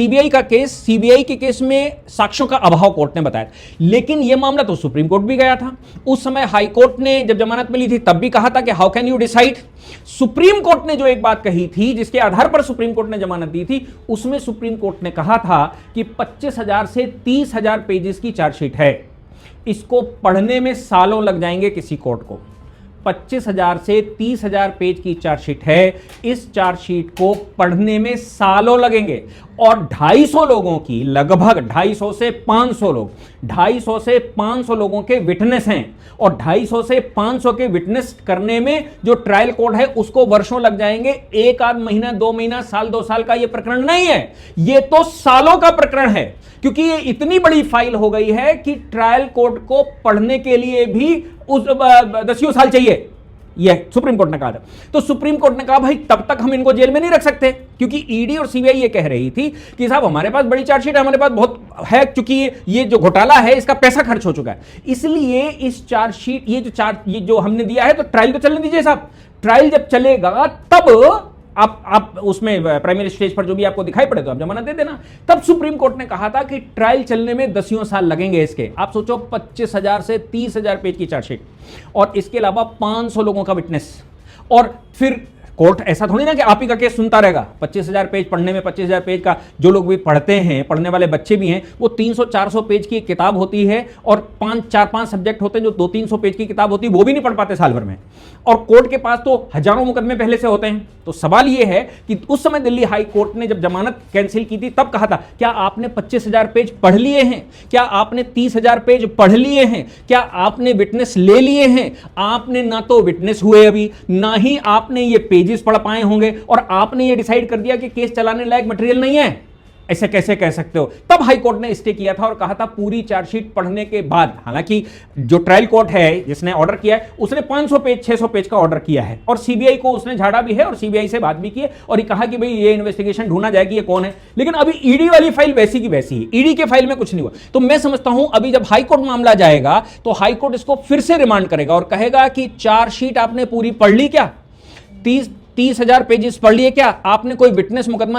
CBI का case, CBI के case में साक्ष्यों का अभाव कोर्ट ने बताया, लेकिन यह मामला तो सुप्रीम कोर्ट भी गया था। उस समय हाई कोर्ट ने जब जमानत मिली थी तब भी कहा था कि how can you decide. Supreme court ने जो एक बात कही थी जिसके आधार पर सुप्रीम कोर्ट ने जमानत दी थी, उसमें सुप्रीम कोर्ट ने कहा था कि 25,000 से 30,000 पेजेस की चार्जशीट है, इसको पढ़ने में सालों लग जाएंगे किसी कोर्ट को। 25,000 से 30,000 पेज की चार्जशीट है, इस चार्जशीट को पढ़ने में सालों लगेंगे और 250 लोगों की, लगभग 250 से 500 लोग, 250 से 500 लोगों के विटनेस हैं और 250 से 500 के विटनेस करने में जो ट्रायल कोर्ट है उसको वर्षों लग जाएंगे। एक आध महीना, 2 महीना, साल, 2 साल का यह प्रकरण नहीं है, यह तो सालों का प्रकरण है, क्योंकि ये इतनी बड़ी फाइल हो गई है कि ट्रायल कोर्ट को पढ़ने के लिए भी उस 10 साल चाहिए, यह सुप्रीम कोर्ट ने कहा था। तो सुप्रीम कोर्ट ने कहा भाई तब तक हम इनको जेल में नहीं रख सकते, क्योंकि ईडी और सीबीआई ये कह रही थी कि साहब हमारे पास बड़ी चार्जशीट है, हमारे पास बहुत है, क्योंकि ये जो घोटाला है इसका पैसा खर्च हो चुका है, इसलिए इस चार्जशीट, ये जो हमने दिया है, तो ट्रायल तो चलने दीजिए साहब। ट्रायल जब चलेगा तब आप उसमें प्राइमरी स्टेज पर जो भी आपको दिखाई पड़े तो आप जमानत दे देना। तब सुप्रीम कोर्ट ने कहा था कि ट्रायल चलने में 10 साल लगेंगे इसके। आप सोचो 25,000 से 30,000 पेज की चार्जशीट और इसके अलावा 500 लोगों का विटनेस, और फिर कोर्ट ऐसा थोड़ी ना कि आप ही का केस सुनता रहेगा। 25,000 पेज पढ़ने में, 25,000 पेज का जो लोग भी पढ़ते हैं, पढ़ने वाले बच्चे भी हैं, वो 300-400 पेज की किताब होती है और 4-5 सब्जेक्ट होते हैं जो 200-300 पेज की किताब होती है, वो भी नहीं पढ़ पाते साल भर में, और कोर्ट के पास तो हजारों मुकदमे पहले से होते हैं। तो सवाल यह है कि उस समय दिल्ली हाई कोर्ट ने जब जमानत कैंसिल की थी तब कहा था क्या आपने 25,000 पेज पढ़ लिए हैं, क्या आपने 30,000 पेज पढ़ लिए हैं, क्या आपने विटनेस ले लिए हैं? आपने ना तो विटनेस हुए अभी, ना ही आपने ये पेजेस पढ़ पाए होंगे, और आपने ये डिसाइड कर दिया कि केस चलाने लायक मटेरियल नहीं है। ऐसे कैसे कह सकते हो? तब हाई कोर्ट ने स्टे किया था और कहा था पूरी चार्जशीट पढ़ने के बाद, हालांकि जो ट्रायल कोर्ट है जिसने ऑर्डर किया है उसने 500 पेज 600 पेज का ऑर्डर किया है, और सीबीआई को उसने झाड़ा भी है और सीबीआई से बात भी की है और ये कहा कि भाई ये इन्वेस्टिगेशन ढूंढा जाएगी ये कौन है। लेकिन अभी ईडी वाली फाइल वैसी की वैसी है, ईडी के फाइल में कुछ नहीं हुआ। तो मैं समझता हूं अभी जब हाई कोर्ट मामला जाएगा तो हाई कोर्ट इसको फिर से रिमांड करेगा और कहेगा कि चार्जशीट आपने पूरी पढ़ ली क्या, 30,000 पेजेस पढ़ लिए क्या, आपने कोई विटनेस मुकदमा